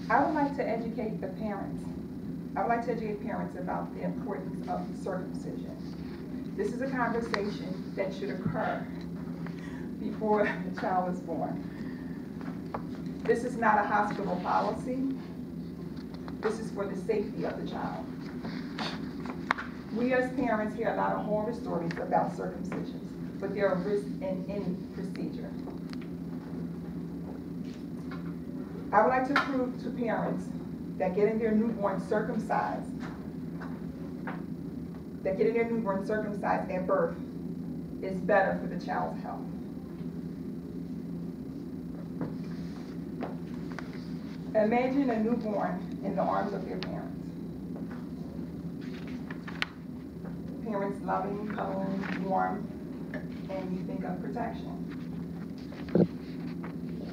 I would like to educate the parents. I would like to educate parents about the importance of circumcision. This is a conversation that should occur before the child is born. This is not a hospital policy. This is for the safety of the child. We as parents hear a lot of horror stories about circumcisions, but there are risks in any procedure. I would like to prove to parents that getting their newborn circumcised, at birth is better for the child's health. Imagine a newborn in the arms of their parents. Parents loving, cuddling, warm, and you think of protection.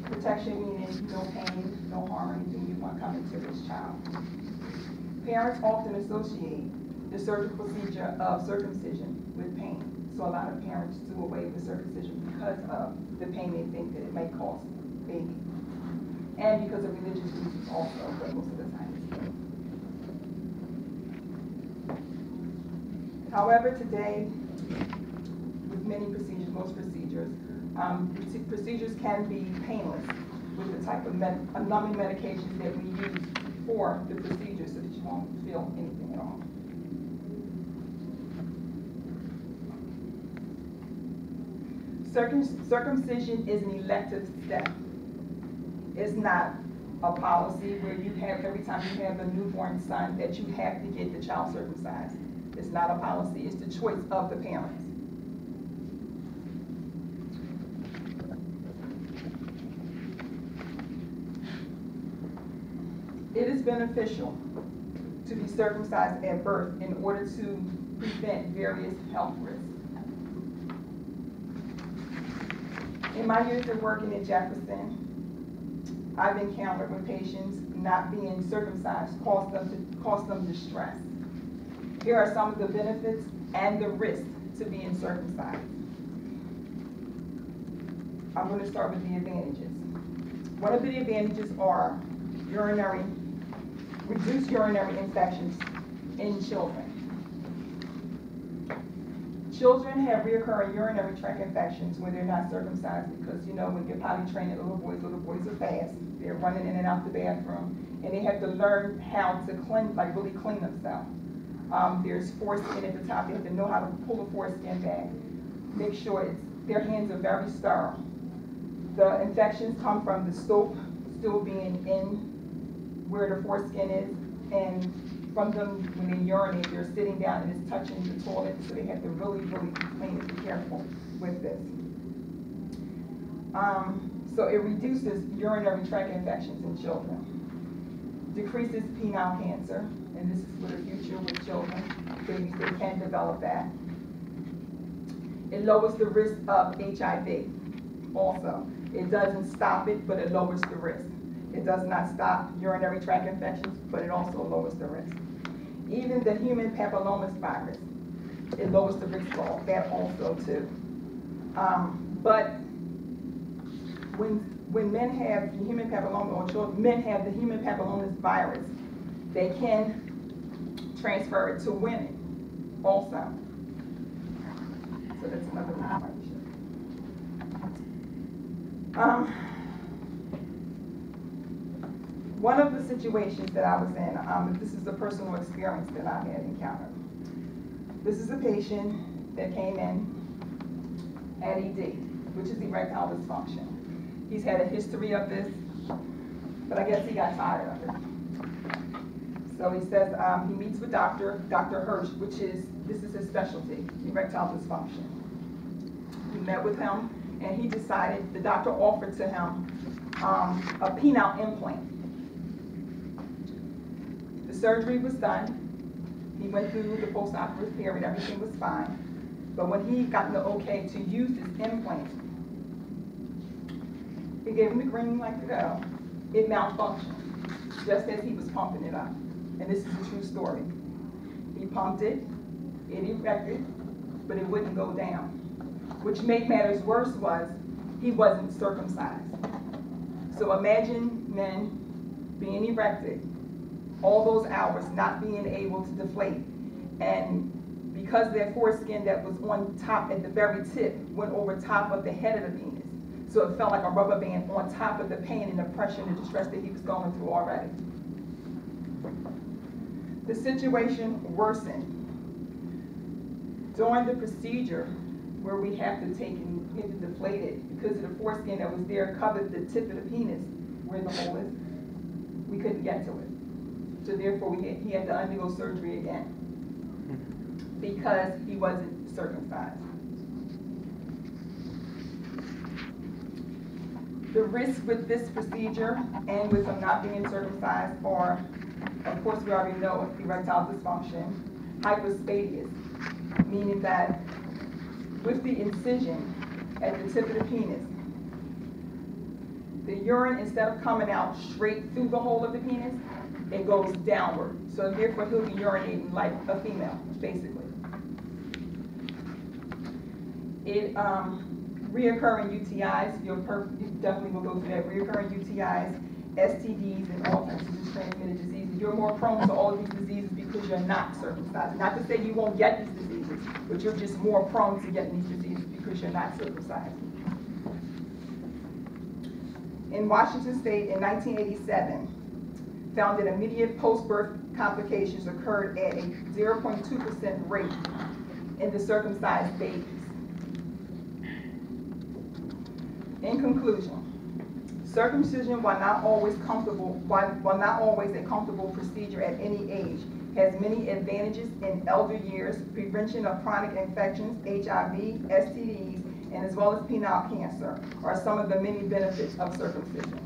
Protection meaning no pain, no harm, or anything you want coming to this child. Parents often associate the surgical procedure of circumcision with pain. So a lot of parents do away with circumcision because of the pain they think that it may cause the baby. And because of religious reasons also, but most of the time it's pain. However, today, with many procedures, most procedures, procedures can be painless with the type of numbing medications that we use for the procedure so that you won't feel anything at all. Circumcision is an elective step. It's not a policy where you have, every time you have a newborn son, that you have to get the child circumcised. It's not a policy, it's the choice of the parents. It is beneficial to be circumcised at birth in order to prevent various health risks. In my years of working at Jefferson, I've encountered when patients not being circumcised cause them distress. Here are some of the benefits and the risks to being circumcised. I'm going to start with the advantages. One of the advantages are reduced urinary infections in children. Children have recurring urinary tract infections when they're not circumcised because, you know, when you're potty training little boys are fast. They're running in and out the bathroom, and they have to learn how to really clean themselves. There's foreskin at the top. They have to know how to pull the foreskin back. Make sure their hands are very sterile. The infections come from the soap still being in where the foreskin is, and from them when they urinate, they're sitting down and it's touching the toilet, so they have to really, really be clean and be careful with this. So it reduces urinary tract infections in children. Decreases penile cancer, and this is for the future with children. Babies, they can develop that. It lowers the risk of HIV also. It doesn't stop it, but it lowers the risk. It does not stop urinary tract infections, but it also lowers the risk. Even the human papillomavirus, it lowers the risk for that also too. But when men have the human papilloma, or children, men have the human papillomavirus, they can transfer it to women also. So that's another information. One of the situations that I was in, this is a personal experience that I had encountered. This is a patient that came in at ED, which is erectile dysfunction. He's had a history of this, but I guess he got tired of it. So he says he meets with Dr. Hirsch, this is his specialty, erectile dysfunction. He met with him, and he decided, the doctor offered to him a penile implant. The surgery was done. He went through the post-operative period, everything was fine. But when he got the okay to use this implant, he gave him the green light to go. It malfunctioned, just as he was pumping it up. And this is a true story. He pumped it, it erected, but it wouldn't go down. Which made matters worse was, he wasn't circumcised. So imagine men being erected, all those hours not being able to deflate, and because their foreskin that was on top at the very tip went over top of the head of the penis. So it felt like a rubber band on top of the pain and the pressure and the distress that he was going through already. The situation worsened. During the procedure, where we have to take and get it deflated, because of the foreskin that was there covered the tip of the penis, where the hole is, we couldn't get to it. So therefore, he had to undergo surgery again, because he wasn't circumcised. The risks with this procedure and with him not being circumcised are, of course, we already know erectile dysfunction, hypospadias, meaning that with the incision at the tip of the penis, the urine, instead of coming out straight through the hole of the penis, it goes downward. So therefore, he'll be urinating like a female, basically. Reoccurring UTIs, you definitely will go through that. Reoccurring UTIs, STDs, and all types of transmitted diseases. You're more prone to all of these diseases because you're not circumcised. Not to say you won't get these diseases, but you're just more prone to getting these diseases because you're not circumcised. In Washington State in 1987, found that immediate post-birth complications occurred at a 0.2% rate in the circumcised babies. In conclusion, circumcision, while not always a comfortable procedure at any age, has many advantages in elder years, prevention of chronic infections, HIV, STDs, and as well as penile cancer are some of the many benefits of circumcision.